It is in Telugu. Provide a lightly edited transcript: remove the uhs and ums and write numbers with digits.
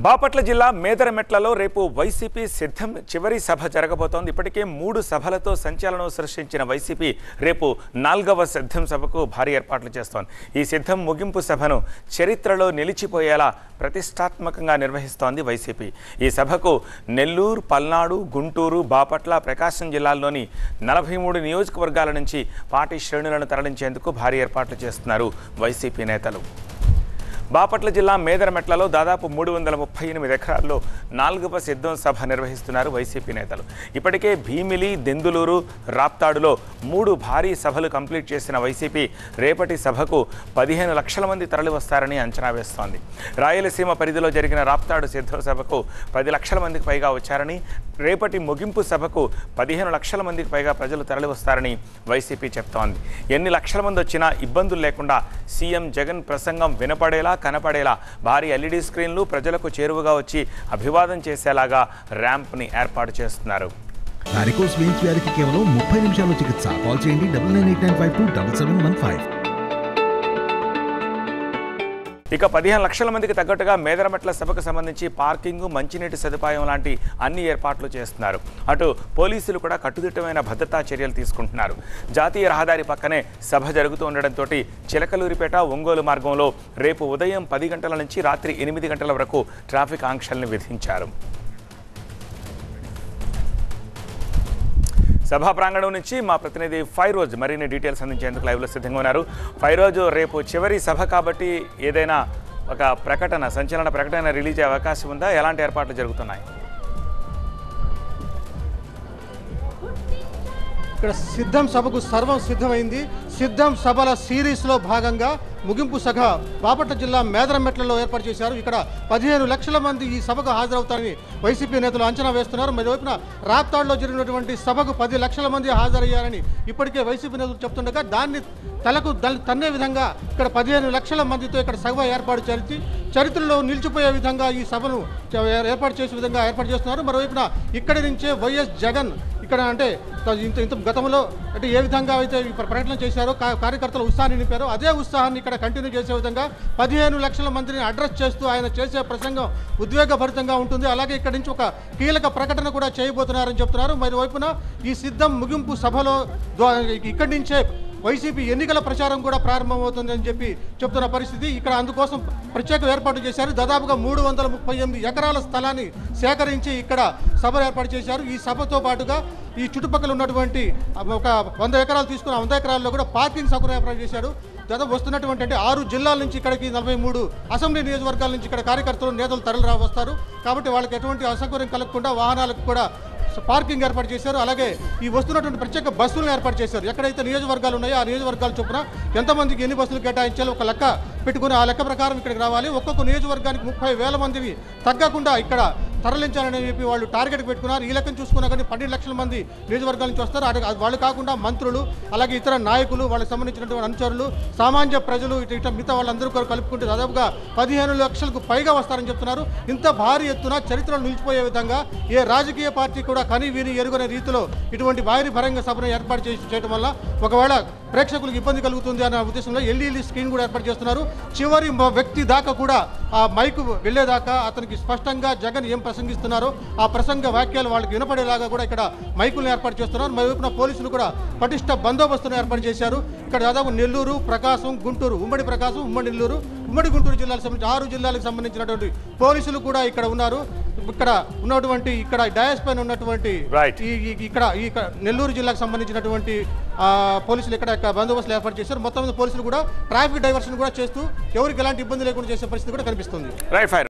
బాపట్ల జిల్లా మేదరమెట్లలో రేపు వైసీపీ సిద్ధం చివరి సభ జరగబోతోంది. ఇప్పటికే 3 సభలతో సంచలనం సృష్టించిన వైసీపీ రేపు 4వ సిద్ధం సభకు భారీ ఏర్పాట్లు చేస్తోంది. ఈ సిద్ధం ముగింపు సభను చరిత్రలో నిలిచిపోయేలా ప్రతిష్టాత్మకంగా నిర్వహిస్తోంది వైసీపీ. ఈ సభకు నెల్లూరు, పల్నాడు, గుంటూరు, బాపట్ల, ప్రకాశం జిల్లాల్లోని 43 నియోజకవర్గాల నుంచి పార్టీ శ్రేణులను తరలించేందుకు భారీ ఏర్పాట్లు చేస్తున్నారు వైసీపీ నేతలు. బాపట్ల జిల్లా మేదరమెట్లలో దాదాపు 338 ఎకరాల్లో 4వ సిద్ధం సభ నిర్వహిస్తున్నారు వైసీపీ నేతలు. ఇప్పటికే భీమిలి, దెందులూరు, రాప్తాడులో 3 భారీ సభలు కంప్లీట్ చేసిన వైసీపీ రేపటి సభకు 15 లక్షల మంది తరలివస్తారని అంచనా వేస్తోంది. రాయలసీమ పరిధిలో జరిగిన రాప్తాడు సిద్ధం సభకు 10 లక్షల మందికి పైగా వచ్చారని, రేపటి ముగింపు సభకు 15 లక్షల మందికి పైగా ప్రజలు తరలివస్తారని వైసీపీ చెప్తోంది. ఎన్ని లక్షల మంది వచ్చినా ఇబ్బందులు లేకుండా సీఎం జగన్ ప్రసంగం వినపడేలా, కనపడేలా భారీ ఎల్ఈడీ స్క్రీన్లు ప్రజలకు చేరువగా వచ్చి అభివాదం చేసేలాగా ర్యాంప్ని ఏర్పాటు చేస్తున్నారు. వారికోస్ వెయిన్స్ వ్యాధికి కేవలం 30 నిమిషాల్లో చికిత్స. కాల్ చేయండి 9989527715. ఇక 15 లక్షల మందికి తగ్గట్టుగా మేదరమెట్ల సభకు సంబంధించి పార్కింగ్, మంచినీటి సదుపాయం లాంటి అన్ని ఏర్పాట్లు చేస్తున్నారు. అటు పోలీసులు కూడా కట్టుదిట్టమైన భద్రతా చర్యలు తీసుకుంటున్నారు. జాతీయ రహదారి పక్కనే సభ జరుగుతూ ఉండడంతో చిలకలూరిపేట, ఒంగోలు మార్గంలో రేపు ఉదయం 10 గంటల నుంచి రాత్రి 8 గంటల వరకు ట్రాఫిక్ ఆంక్షల్ని విధించారు. సభా ప్రాంగణం నుంచి మా ప్రతినిధి ఫైరోజ్ మరిన్ని డీటెయిల్స్ అందించేందుకు లైవ్లో సిద్ధంగా ఉన్నారు. ఫైరోజ్, రేపు చివరి సభ కాబట్టి ఏదైనా ఒక ప్రకటన, సంచలన ప్రకటన రిలీజ్ అయ్యే అవకాశం ఉందా? ఎలాంటి ఏర్పాట్లు జరుగుతున్నాయి? ఇక్కడ సిద్ధం సభకు సర్వం సిద్ధమైంది. సిద్ధం సభల సిరీస్లో భాగంగా ముగింపు సభ బాపట్ల జిల్లా మేదరమెట్లలో ఏర్పాటు చేశారు. ఇక్కడ 15 లక్షల మంది ఈ సభకు హాజరవుతారని వైసీపీ నేతలు అంచనా వేస్తున్నారు. మరోవైపున రాప్తాడులో జరిగినటువంటి సభకు 10 లక్షల మంది హాజరయ్యారని ఇప్పటికే వైసీపీ నేతలు చెప్తుండగా దాన్ని తలకు తన్నే విధంగా ఇక్కడ 15 లక్షల మందితో ఇక్కడ సభ ఏర్పాటు చేసి చరిత్రలో నిలిచిపోయే విధంగా ఈ సభను ఏర్పాటు చేసే విధంగా ఏర్పాటు చేస్తున్నారు. మరోవైపున ఇక్కడి నుంచే వైఎస్ జగన్ ఇక్కడ అంటే ఇంత గతంలో అంటే ఏ విధంగా అయితే ప్రకటన చేశారో, కార్యకర్తలు ఉత్సాహాన్ని నింపారో అదే ఉత్సాహాన్ని ఇక్కడ కంటిన్యూ చేసే విధంగా 15 లక్షల మందిని అడ్రస్ చేస్తూ ఆయన చేసే ప్రసంగం ఉద్వేగభరితంగా ఉంటుంది. అలాగే ఇక్కడ నుంచి ఒక కీలక ప్రకటన కూడా చేయబోతున్నారని చెప్తున్నారు. మరోవైపున ఈ సిద్ధం ముగింపు సభలో ఇక్కడి నుంచే వైసీపీ ఎన్నికల ప్రచారం కూడా ప్రారంభమవుతుందని చెప్పి చెప్తున్న పరిస్థితి. ఇక్కడ అందుకోసం ప్రత్యేక ఏర్పాటు చేశారు. దాదాపుగా 338 ఎకరాల స్థలాన్ని సేకరించి ఇక్కడ సభ ఏర్పాటు చేశారు. ఈ సభతో పాటుగా ఈ చుట్టుపక్కల ఉన్నటువంటి ఒక 100 ఎకరాలు తీసుకున్న 100 ఎకరాల్లో కూడా పార్కింగ్ సౌకర్యం ఏర్పాటు చేశారు. దాదాపు వస్తున్నటువంటి అంటే 6 జిల్లాల నుంచి ఇక్కడికి 43 అసెంబ్లీ నియోజకవర్గాల నుంచి ఇక్కడ కార్యకర్తలు, నేతలు తరలి వస్తారు. కాబట్టి వాళ్ళకి ఎటువంటి అసౌకర్యం కలగకుండా వాహనాలకు కూడా పార్కింగ్ ఏర్పాటు చేశారు. అలాగే ఈ వస్తున్నటువంటి ప్రత్యేక బస్సులను ఏర్పాటు చేశారు. ఎక్కడైతే నియోజకవర్గాలు ఉన్నాయో ఆ నియోజకవర్గాల చొప్పున ఎంతమందికి ఎన్ని బస్సులు కేటాయించాలో ఒక లెక్క పెట్టుకుని ఆ లెక్క ప్రకారం ఇక్కడికి రావాలి. ఒక్కొక్క నియోజకవర్గానికి 30,000 మందిని తగ్గకుండా ఇక్కడ తరలించాలని చెప్పి వాళ్ళు టార్గెట్ పెట్టుకున్నారు. ఈ లెక్కను చూసుకున్నా కానీ 12 లక్షల మంది నియోజకవర్గాల నుంచి వస్తారు. వాళ్ళు కాకుండా మంత్రులు, అలాగే ఇతర నాయకులు, వాళ్ళకి సంబంధించినటువంటి అనుచరులు, సామాన్య ప్రజలు, ఇట్లా మిగతా వాళ్ళందరూ కూడా కలుపుకుంటే దాదాపుగా 15 లక్షలకు పైగా వస్తారని చెప్తున్నారు. ఇంత భారీ ఎత్తున చరిత్రలో నిలిచిపోయే విధంగా ఏ రాజకీయ పార్టీ కూడా కని విని ఎరుగనే రీతిలో ఇటువంటి భారీ భరంగా సభను ఏర్పాటు చేయడం వల్ల ఒకవేళ ప్రేక్షకులకు ఇబ్బంది కలుగుతుంది అన్న ఉద్దేశంలో ఎల్ఈడీ స్క్రీన్ కూడా ఏర్పాటు చేస్తున్నారు. చివరి వ్యక్తి దాకా కూడా ఆ మైకు వెళ్లేదాకా అతనికి స్పష్టంగా జగన్ ఏం ప్రసంగిస్తున్నారో ఆ ప్రసంగ వాక్యాలు వాళ్ళకి వినపడేలాగా కూడా ఇక్కడ మైకులను ఏర్పాటు చేస్తున్నారు. మరోవైపున పోలీసులు కూడా పటిష్ట బందోబస్తును ఏర్పాటు చేశారు. ఇక్కడ దాదాపు నెల్లూరు, ప్రకాశం, గుంటూరు, ఉమ్మడి ప్రకాశం, ఉమ్మడి నెల్లూరు, ఉమ్మడి గుంటూరు జిల్లాలకు సంబంధించి 6 జిల్లాలకు సంబంధించినటువంటి పోలీసులు కూడా ఇక్కడ ఉన్నారు. ఇక్కడ ఉన్నటువంటి ఇక్కడ డయాస్ పైన ఉన్నటువంటి ఇక్కడ నెల్లూరు జిల్లాకు సంబంధించినటువంటి పోలీసులు ఇక్కడ బందోబస్తులు ఏర్పాటు చేశారు. మొత్తం పోలీసులు కూడా ట్రాఫిక్ డైవర్షన్ కూడా చేస్తూ ఎవరికి ఎలాంటి ఇబ్బంది లేకుండా చేసే పరిస్థితి కూడా కనిపిస్తుంది.